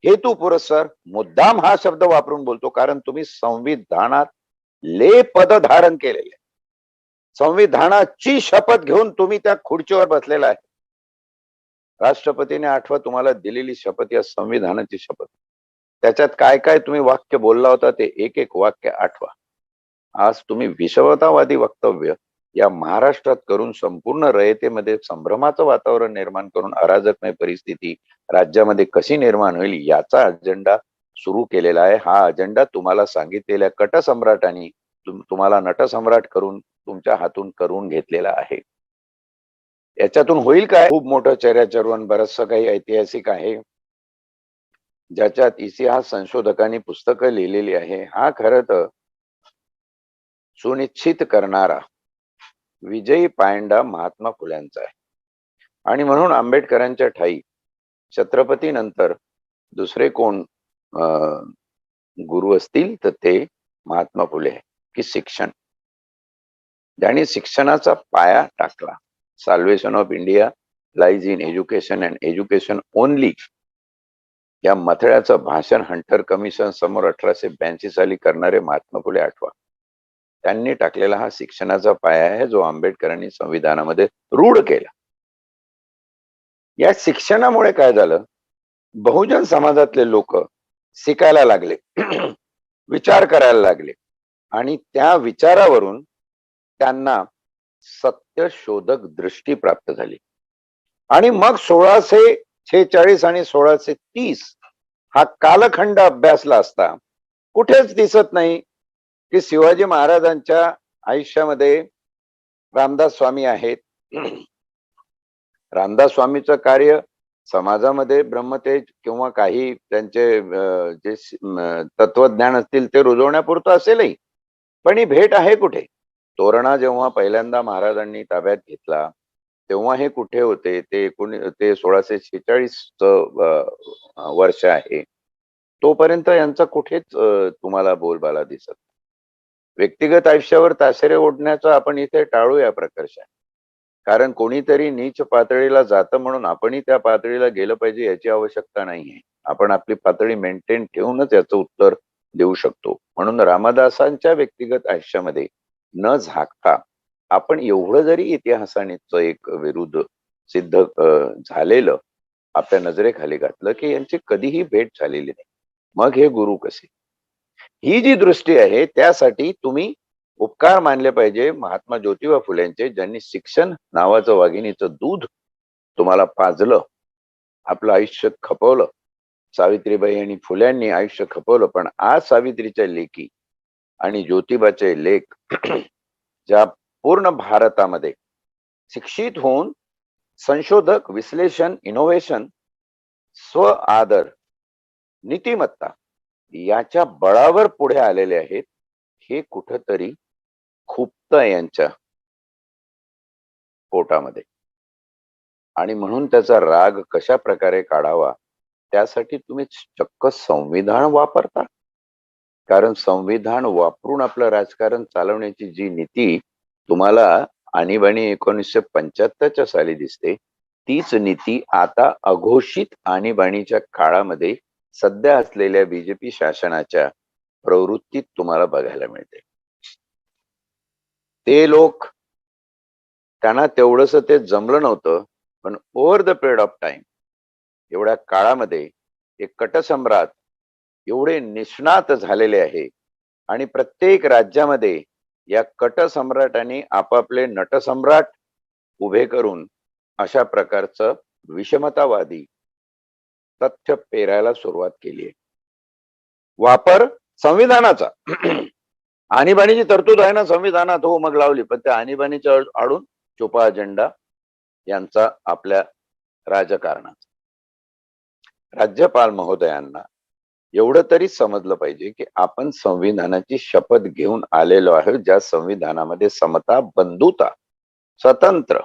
हेतू पुरस्सर मुद्दाम हा शब्द वापरून बोलतो, कारण तुम्ही संविधानात ले पद धारण केलेले, संविधानाची शपथ घेऊन तुम्ही त्या खुर्चीवर बसलेला आहे. राष्ट्रपतीने आठवा तुम्हाला दिलेली शपथ या संविधानाची शपथ. त्याच्यात काय काय तुम्ही वाक्य बोलला होता ते एक एक वाक्य आठवा. आज तुम्ही विषमतावादी वक्तव्य या महाराष्ट्रात करून संपूर्ण रयतेमध्ये संभ्रमाचं वातावरण निर्माण करून अराजकमय परिस्थिती राज्यामध्ये कशी निर्माण होईल याचा अजेंडा सुरू केलेला आहे. हा अजेंडा तुम्हाला सांगितलेल्या कटसम्राटांनी तुम्हाला नटसम्राट करून तुमच्या हातून करून घेतलेला आहे. याच्यातून होईल काय? खूप मोठं चर्याचर्वण बरचसं काही ऐतिहासिक आहे, ज्याच्यात इतिहास संशोधकांनी पुस्तकं लिहिलेली आहे. हा खरं तर सुनिश्चित करणारा विजयी पायंडा महात्मा फुल्यांचा आहे आणि म्हणून आंबेडकरांच्या ठाई छत्रपती नंतर दुसरे कोण गुरु असतील तर ते महात्मा फुले आहे, की शिक्षण. ज्यांनी शिक्षणाचा पाया टाकला. Salvation of India lies in education and education only या मथळ्याचं भाषण हंटर कमिशन समोर 1882 साली करणारे महात्मा फुले आठवा. त्यांनी टाकलेला हा शिक्षणाचा पाया आहे, जो आंबेडकरांनी संविधानामध्ये रूढ केला. या शिक्षणामुळे काय झालं? बहुजन समाजातले लोक शिकायला लागले, विचार करायला लागले आणि त्या विचारावरून त्यांना सत्य शोधक दृष्टी प्राप्त झाली. आणि मग 1646 आणि 1630 हा कालखंड अभ्यासला असता कुठेच दिसत नाही की शिवाजी महाराजांच्या आयुष्यामध्ये रामदास स्वामी आहेत. रामदास स्वामीचं कार्य समाजामध्ये ब्रह्मतेज किंवा काही त्यांचे जे तत्वज्ञान असतील ते रुजवण्यापुरतं असेलही, पण ही भेट आहे कुठे? तोरणा जेव्हा पहिल्यांदा महाराजांनी ताब्यात घेतला तेव्हा हे कुठे होते? ते 1646 वर्ष आहे. तोपर्यंत यांचा कुठेच तुम्हाला बोलबाला दिसत. व्यक्तिगत आयुष्यावर ताशेरे ओढण्याचं आपण इथे टाळूया प्रकर्षाने, कारण कोणीतरी नीच पातळीला जातं म्हणून आपणही त्या पातळीला गेलं पाहिजे याची आवश्यकता नाहीये. आपण आपली पातळी मेंटेन ठेवूनच याचं उत्तर देऊ शकतो. म्हणून रामदासांच्या व्यक्तिगत आयुष्यामध्ये न झाकता आपण एवढं जरी इतिहासाने एक विरुद्ध सिद्ध झालेलं आपल्या नजरेखाली घातलं की यांची कधीही भेट झालेली नाही, मग हे गुरु कसे? ही जी दृष्टी आहे त्यासाठी तुम्ही उपकार मानले पाहिजे महात्मा ज्योतिबा फुलेंचे, ज्यांनी शिक्षण नावाचं वाघिणीचं दूध तुम्हाला पाजलं, आपलं आयुष्य खपवलं. सावित्रीबाई आणि फुल्यांनी आयुष्य खपवलं, पण आज सावित्रीच्या लेखी आणि ज्योतिबाचे लेख ज्या पूर्ण भारतामध्ये शिक्षित होऊन संशोधक, विश्लेषण, इनोव्हेशन, स्व आदर, नीतिमत्ता याच्या बळावर पुढे आलेले आहेत, हे कुठंतरी खुपतं यांच्या पोटामध्ये. आणि म्हणून त्याचा राग कशा प्रकारे काढावा त्यासाठी तुम्ही चक्क संविधान वापरता. कारण संविधान वापरून आपलं राजकारण चालवण्याची जी नीती तुम्हाला आणीबाणी 1975च्या साली दिसते, तीच नीती आता अघोषित आणीबाणीच्या काळामध्ये सध्या असलेल्या बीजेपी शासनाच्या प्रवृत्तीत तुम्हाला बघायला मिळते. ते लोक, त्यांना तेवढंस ते जमलं नव्हतं, पण over the period of time, एवढ्या काळामध्ये एक कटसम्राट एवढे निष्णात झालेले आहे आणि प्रत्येक राज्यामध्ये या कटसम्राटांनी आपापले नटसम्राट उभे करून अशा प्रकारचं विषमतावादी तथ्य पेरायला सुरुवात केली आहे. वापर संविधानाचा आणीबाणीची तरतूद आहे ना संविधानात, हो मग लावली, पण त्या आणीबाणीच्या आडून छुपा अजेंडा यांचा आपल्या राजकारणाचा. राज्यपाल महोदयांना एवढं तरी समजलं पाहिजे की आपण संविधानाची शपथ घेऊन आलेलो आहोत, ज्या संविधानामध्ये समता, बंधुता, स्वतंत्र,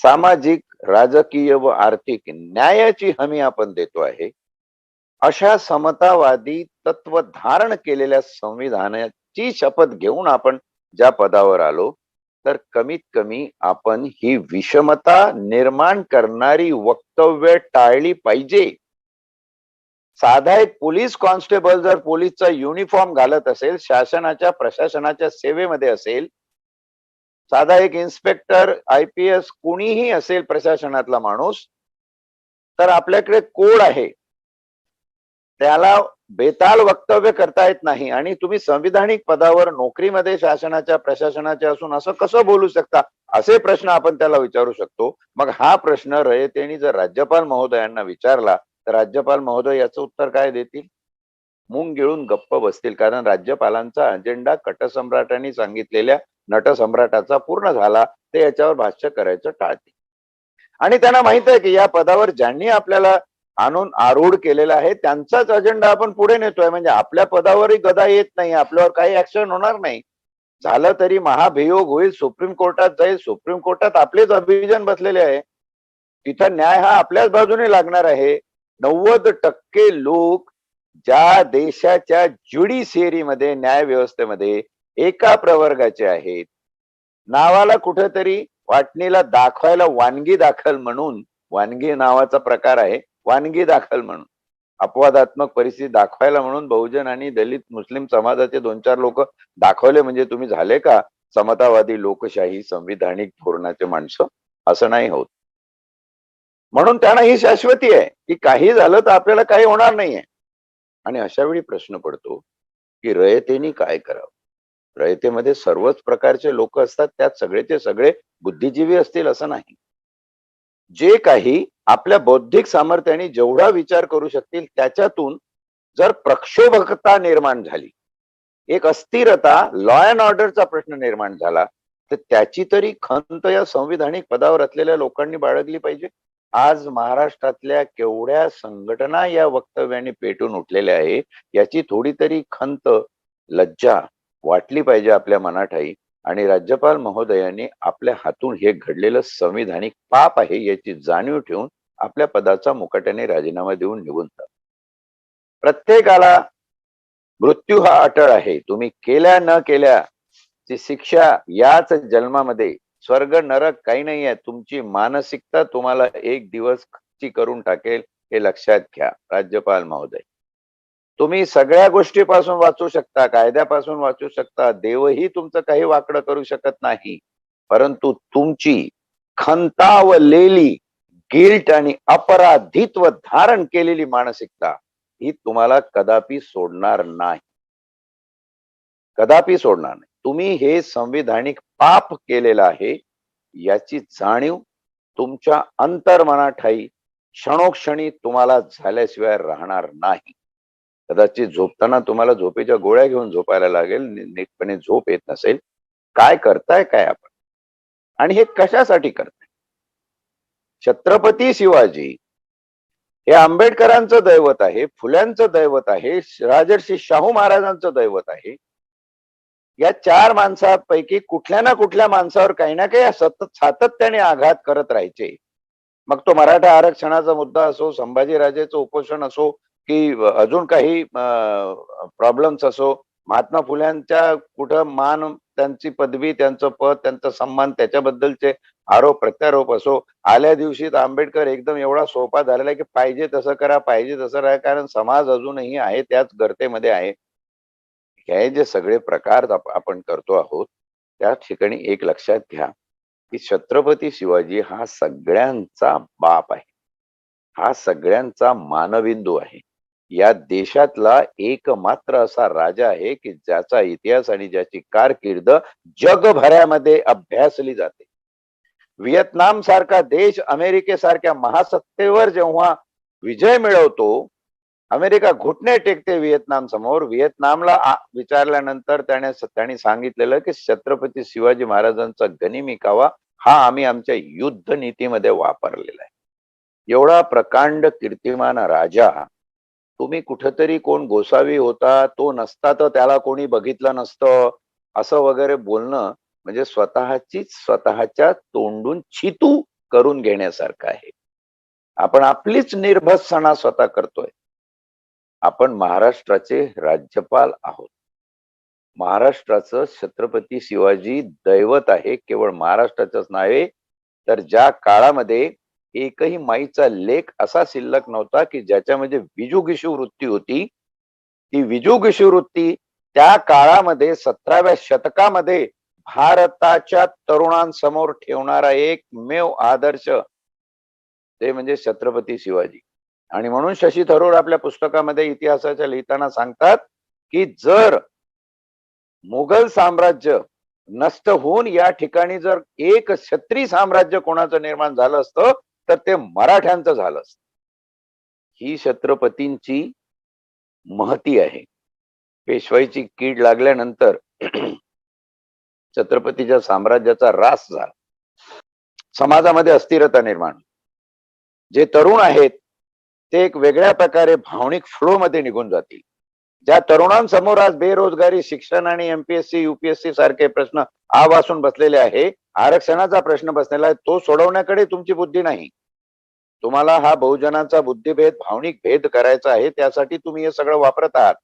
सामाजिक, राजकीय व आर्थिक न्यायाची हमी आपण देतो आहे. अशा समतावादी तत्व धारण केलेल्या संविधानाची शपथ घेऊन आपण ज्या पदावर आलो, तर कमीत कमी आपण ही विषमता निर्माण करणारी वक्तव्य टाळली पाहिजे. साधा एक पोलीस कॉन्स्टेबल जर पोलीसचा युनिफॉर्म घालत असेल, शासनाच्या प्रशासनाच्या सेवेमध्ये असेल, साधा एक इन्स्पेक्टर, IPS कोणीही असेल प्रशासनातला माणूस, तर आपल्याकडे कोड आहे, त्याला बेताल वक्तव्य करता येत नाही. आणि तुम्ही संविधानिक पदावर नोकरीमध्ये शासनाच्या प्रशासनाच्या असून असं कसं बोलू शकता, असे प्रश्न आपण त्याला विचारू शकतो. मग हा प्रश्न रयतेने जर राज्यपाल महोदयांना विचारला तर राज्यपाल महोदय याचं उत्तर काय देतील? मुंग गिळून गप्प बसतील, कारण राज्यपालांचा अजेंडा कटसम्राटांनी सांगितलेल्या नटसम्राटाचा पूर्ण झाला, ते याच्यावर भाष्य करायचं टाळतील. आणि त्यांना माहित आहे की या पदावर ज्यांनी आपल्याला आणून आरूढ केलेला आहे त्यांचाच अजेंडा आपण पुढे नेतोय, म्हणजे आपल्या पदावरही गदा येत नाही, आपल्यावर काही ऍक्शन होणार नाही. झालं तरी महाभियोग होईल, सुप्रीम कोर्टात जाईल, सुप्रीम कोर्टात आपलेच अभिजन बसलेले आहे, तिथं न्याय हा आपल्याच बाजूने लागणार आहे. 90% लोक ज्या देशाच्या ज्युडिशियरीमध्ये, न्याय व्यवस्थेमध्ये एका प्रवर्गाचे आहेत, नावाला कुठेतरी वाटणीला दाखवायला वानगी दाखल म्हणून, वानगी नावाचा प्रकार आहे, वानगी दाखल म्हणून अपवादात्मक परिस्थिती दाखवायला म्हणून बहुजन आणि दलित मुस्लिम समाजाचे 2-4 लोक दाखवले म्हणजे तुम्ही झाले का समतावादी लोकशाही संविधानिक धोरणाचे माणसं? असं नाही होत. म्हणून त्यांना ही शाश्वती आहे की काही झालं तर आपल्याला काही होणार नाहीये. आणि अशा वेळी प्रश्न पडतो की रयतेनी काय करावं? रयतेमध्ये सर्वच प्रकारचे लोक असतात, त्यात सगळेचे सगळे बुद्धिजीवी असतील असं नाही. जे काही आपल्या बौद्धिक सामर्थ्याने जेवढा विचार करू शकतील त्याच्यातून जर प्रक्षोभकता निर्माण झाली, एक अस्थिरता, लॉ अँड ऑर्डरचा प्रश्न निर्माण झाला, तर त्याची तरी खंत या संविधानिक पदावर असलेल्या लोकांनी बाळगली पाहिजे. आज महाराष्ट्रातल्या केवढ्या संघटना या वक्तव्याने पेटून उठलेल्या आहे, याची थोडी तरी खंत, लज्जा वाटली पाहिजे आपल्या मनाठाई. आणि राज्यपाल महोदयांनी आपल्या हातून हे घडलेलं संविधानिक पाप आहे याची जाणीव ठेवून आपल्या पदाचा मुकाट्याने राजीनामा देऊन निघून जा. प्रत्येकाला मृत्यू हा अटळ आहे. तुम्ही केल्या न केल्याची शिक्षा याच जन्मामध्ये, स्वर्ग नरक काही नाही आहे. तुमची मानसिकता तुम्हाला एक दिवस खच्ची करून टाकेल, हे लक्षात घ्या. राज्यपाल महोदय, तुम्ही सगळ्या गोष्टीपासून वाचू शकता, कायद्यापासून वाचू शकता, देवही तुमचं काही वाकडं करू शकत नाही, परंतु तुमची खंतावलेली गिल्ट आणि अपराधित्व धारण केलेली मानसिकता ही तुम्हाला कदापि सोडणार नाही, कदापि सोडणार नाही. तुम्ही हे संविधानिक पाप केलेलं आहे याची जाणीव तुमच्या अंतर्मनाठाई क्षणोक्षणी तुम्हाला झाल्याशिवाय राहणार नाही. कदाचित झोपताना तुम्हाला झोपेच्या गोळ्या घेऊन झोपायला लागेल, नीटपणे झोप येत नसेल. काय करताय काय आपण, आणि हे कशासाठी करताय? छत्रपती शिवाजी हे आंबेडकरांचं दैवत आहे, फुल्यांचं दैवत आहे, राजर्षी शाहू महाराजांचं दैवत आहे. या 4 माणसापैकी कुठल्या ना कुठल्या माणसावर काही ना काही सातत्याने आघात करत राहायचे. मग तो मराठा आरक्षणाचा मुद्दा असो, संभाजीराजेचं उपोषण असो, की अजून काही प्रॉब्लेम्स असो, महात्मा फुल्यांच्या कुठं मान, त्यांची पदवी, त्यांचं पद, त्यांचा सन्मान, त्याच्याबद्दलचे आरोप प्रत्यारोप असो. आल्या दिवशी आंबेडकर एकदम एवढा सोपा झालेला आहे की पाहिजे तसं करा, पाहिजे तसं राहा, कारण समाज अजूनही आहे त्याच गर्तेमध्ये आहे. हे जे सगळे प्रकार आपण करतो आहोत, त्या ठिकाणी एक लक्षात घ्या की छत्रपती शिवाजी हा सगळ्यांचा बाप आहे, हा सगळ्यांचा मानबिंदू आहे. या देशातला एकमात्र असा राजा आहे की ज्याचा इतिहास आणि ज्याची कारकीर्द जगभरामध्ये अभ्यासली जाते. व्हिएतनाम सारखा देश अमेरिकेसारख्या महासत्तेवर जेव्हा विजय मिळवतो. अमेरिका घुटणे टेकते व्हिएतनाम समोर. व्हिएतनामला विचारल्यानंतर त्यांनी सांगितलेलं की छत्रपती शिवाजी महाराजांचा गनिमी कावा हा आम्ही आमच्या युद्ध नीतीमध्ये वापरलेला आहे. एवढा प्रकांड कीर्तिमान राजा, तुम्ही कुठेतरी कोण गोसावी होता, तो नसता तर त्याला कोणी बघितलं नसतं असं वगैरे बोलणं म्हणजे स्वतःच्या तोंडून छितू करून घेण्यासारखं आहे. आपण आपलीच निर्भत्सना स्वतः करतोय. आपण महाराष्ट्राचे राज्यपाल आहोत. महाराष्ट्राचं छत्रपती शिवाजी दैवत आहे. केवळ महाराष्ट्राचंच नव्हे तर ज्या काळामध्ये एकही माईचा लेख असा शिल्लक नव्हता की ज्याच्यामध्ये विजुगिषु वृत्ती होती. ती विजुगिषु वृत्ती त्या काळामध्ये 17व्या शतकामध्ये भारताच्या तरुणांसमोर ठेवणारा एकमेव आदर्श ते म्हणजे छत्रपती शिवाजी. आणि म्हणून शशी थरूर आपल्या पुस्तकामध्ये इतिहासाच्या लिहिताना सांगतात की जर मुघल साम्राज्य नष्ट होऊन या ठिकाणी जर एक क्षत्रिय साम्राज्य कोणाचं निर्माण झालं असतं तर ते मराठ्यांचं झालं असतं. ही छत्रपतींची महती आहे. पेशवाईची कीड लागल्यानंतर छत्रपतीच्या साम्राज्याचा ऱ्हास झाला. समाजामध्ये अस्थिरता निर्माण. जे तरुण आहेत ते एक वेगळ्या प्रकारे भावनिक फ्लो मध्ये निघून जातील. ज्या तरुणांसमोर आज बेरोजगारी, शिक्षण आणि एमपीएससी युपीएससी सारखे प्रश्न आवासून बसलेले आहे, आरक्षणाचा प्रश्न बसलेला आहे, तो सोडवण्याकडे तुमची बुद्धी नाही. तुम्हाला हा बहुजनांचा बुद्धिभेद, भावनिक भेद करायचा आहे, त्यासाठी तुम्ही हे सगळं वापरत आहात.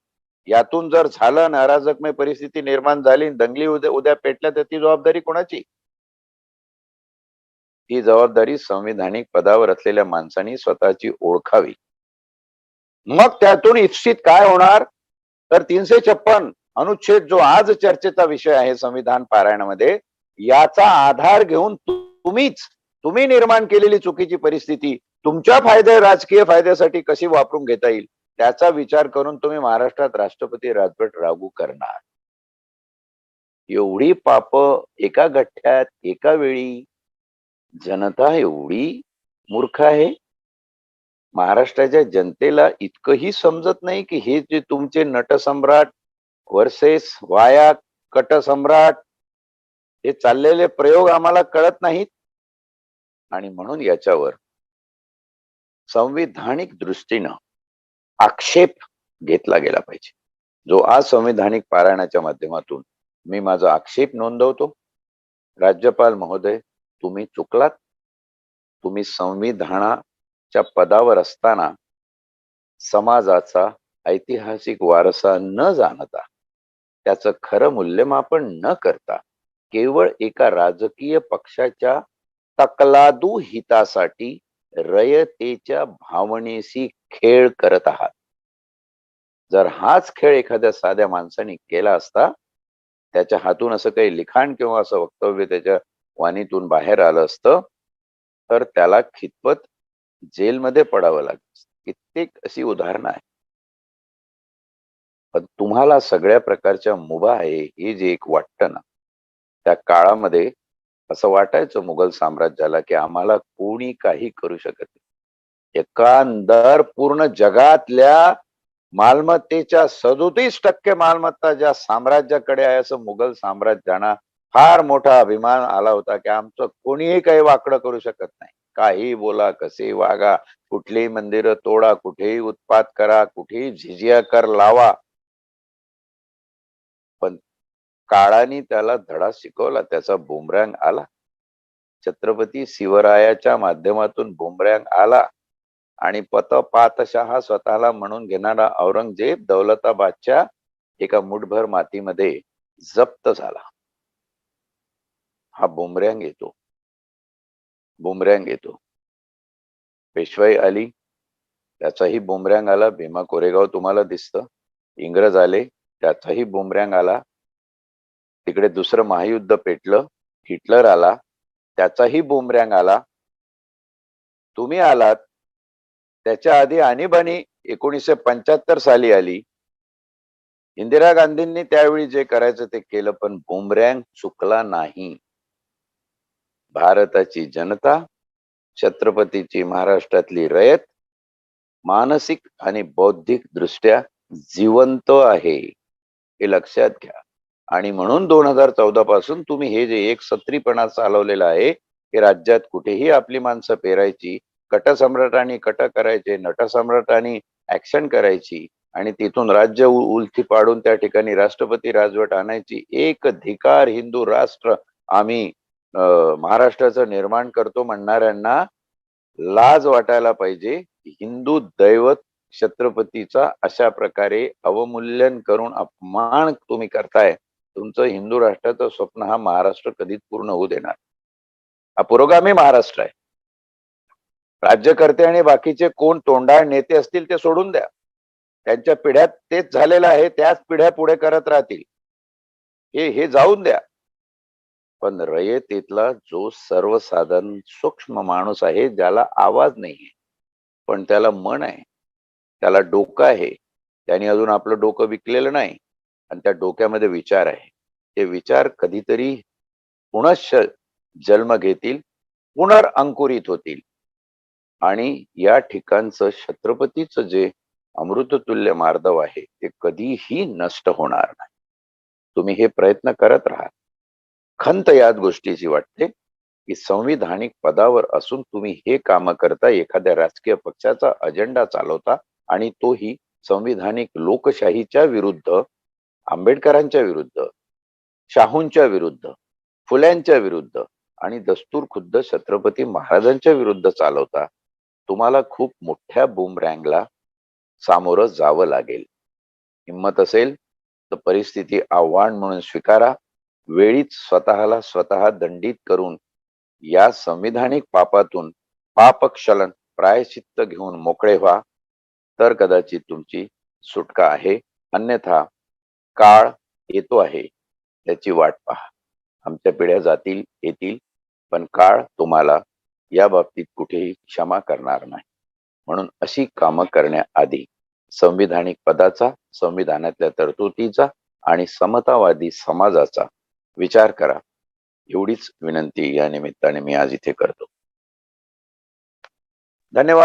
यातून जर झालं नाराजकमय परिस्थिती निर्माण झाली, दंगली उद्या पेटल्या तर ती जबाबदारी कोणाची? ही जबाबदारी संविधानिक पदावर असलेल्या माणसांनी स्वतःची ओळखावी. मग त्यातून इप्सित काय होणार तर 356 अनुच्छेद जो आज चर्चेचा विषय आहे संविधान पारायणामध्ये, याचा आधार घेऊन तुम्ही निर्माण केलेली चुकीची परिस्थिती तुमच्या राजकीय फायद्यासाठी कशी वापरून घेता येईल त्याचा विचार करून तुम्ही महाराष्ट्रात राष्ट्रपती राजवट लागू करणार. एवढी पाप एका गठ्ठ्यात एका वेळी जनता एवढी मूर्ख आहे. महाराष्ट्राच्या जनतेला इतकंही समजत नाही की हे जे तुमचे नटसम्राट वर्सेस वाया कटसम्राट हे चाललेले प्रयोग आम्हाला कळत नाहीत. आणि म्हणून याच्यावर संविधानिक दृष्टीनं आक्षेप घेतला गेला पाहिजे. जो आज संविधानिक पारायणाच्या माध्यमातून मी माझा आक्षेप नोंदवतो. राज्यपाल महोदय, तुम्ही चुकलात. तुम्ही संविधानाच्या पदावर असताना समाजाचा ऐतिहासिक वारसा न जाणता, त्याचं खरं मूल्यमापन न करता, केवळ एका राजकीय पक्षाच्या तकलादू हितासाठी रयतेच्या भावनेशी खेळ करत आहात. जर हाच खेळ एखाद्या साध्या माणसाने केला असता, त्याच्या हातून असं काही लिखाण किंवा असं वक्तव्य त्याच्या वाणीतून बाहेर आलं असतं तर त्याला खितपत जेलमध्ये पडावं लागलं. कित्येक अशी उदाहरणं आहेत. पण तुम्हाला सगळ्या प्रकारच्या मुभा आहे हे जे एक वाटतं ना, त्या काळामध्ये असं वाटायचं मुघल साम्राज्याला की आम्हाला कोणी काही करू शकत नाही. एकंदर पूर्ण जगातल्या मालमत्तेच्या 37% मालमत्ता ज्या साम्राज्याकडे आहे असं मुघल साम्राज्याना फार मोठा अभिमान आला होता की आमचं कोणीही काही वाकडं करू शकत नाही. काही बोला, कसे वागा, कुठलीही मंदिरं तोडा, कुठेही उत्पात करा, कुठेही झिजिया कर लावा. पण काळाने त्याला धडा शिकवला, त्याचा बुमरँग आला. छत्रपती शिवरायाच्या माध्यमातून बुमरँग आला आणि पातशाह स्वतःला म्हणून घेणारा औरंगजेब दौलताबादच्या एका मुठभर मातीमध्ये जप्त झाला. हा बुमरँग येतो. पेशवाई आली, त्याचाही बुमरँग आला. भीमा कोरेगाव तुम्हाला दिसतं. इंग्रज आले, त्याचाही बुमरँग आला. तिकडे दुसरं महायुद्ध पेटलं, हिटलर आला, त्याचाही बुमरँग आला. तुम्ही आलात, त्याच्या आधी आणीबाणी 1975 साली आली. इंदिरा गांधींनी त्यावेळी जे करायचं ते केलं, पण बुमरँग चुकला नाही. भारताची जनता, छत्रपतीची महाराष्ट्रातली रयत मानसिक आणि बौद्धिक दृष्ट्या जिवंत आहे, हे लक्षात घ्या. आणि म्हणून 2014 पासून तुम्ही हे जे एक सत्रीपणा चालवलेला आहे, की राज्यात कुठेही आपली माणसं पेरायची, कटसम्राटांनी कट करायचे, नटसम्राटांनी ऍक्शन करायची आणि तिथून राज्य उलथी पाडून त्या ठिकाणी राष्ट्रपती राजवट आणायची. एक धिकार हिंदू राष्ट्र आम्ही महाराष्ट्राचं निर्माण करतो म्हणणाऱ्यांना लाज वाटायला पाहिजे. हिंदू दैवत छत्रपतीचा अशा प्रकारे अवमूल्यन करून अपमान तुम्ही करताय. तुमचं हिंदू राष्ट्राचं स्वप्न हा महाराष्ट्र कधीच पूर्ण होऊ देणार. हा पुरोगामी महाराष्ट्र आहे. राज्यकर्ते आणि बाकीचे कोण तोंडाळ नेते असतील ते सोडून द्या. त्यांच्या पिढ्यात तेच झालेलं आहे, त्याच पिढ्या पुढे करत राहतील. हे जाऊन द्या. पण रयतेतला जो सर्वसाधारण सूक्ष्म माणूस आहे, ज्याला आवाज नाहीये पण त्याला मन आहे, त्याला डोकं आहे, त्याने अजून आपलं डोकं विकलेलं नाही आणि त्या डोक्यामध्ये विचार आहे. ते विचार कधीतरी पुनश्च जन्म घेतील, पुनर्अंकुरित होतील आणि या ठिकाणचं छत्रपतीचं जे अमृततुल्य मार्दव आहे ते कधीही नष्ट होणार नाही. तुम्ही हे प्रयत्न करत राहा. खंत याच गोष्टीची वाटते की संविधानिक पदावर असून तुम्ही हे काम करता, एखाद्या राजकीय पक्षाचा अजेंडा चालवता आणि तोही संविधानिक लोकशाहीच्या विरुद्ध, आंबेडकरांच्या विरुद्ध, शाहूंच्या विरुद्ध, फुल्यांच्या विरुद्ध आणि दस्तूर खुद्द छत्रपती महाराजांच्या विरुद्ध चालवता. तुम्हाला खूप मोठ्या बूमरँगला सामोरं जावं लागेल. हिंमत असेल तर परिस्थिती आव्हान म्हणून स्वीकारा. वेळीच स्वतःला स्वतः दंडित करून या संविधानिक पापातून पापक्षलन प्रायश्चित्त घेऊन मोकळे व्हा, तर कदाचित तुमची सुटका आहे. अन्यथा काळ येतो आहे, त्याची वाट पहा. आमच्या पिढ्या जातील येतील, पण काळ तुम्हाला या बाबतीत कुठेही क्षमा करणार नाही. म्हणून अशी कामं करण्याआधी संविधानिक पदाचा, संविधानातल्या तरतुदीचा आणि समतावादी समाजाचा विचार करा. एवढीच विनंती या निमित्ताने मी आज इथे करतो. धन्यवाद.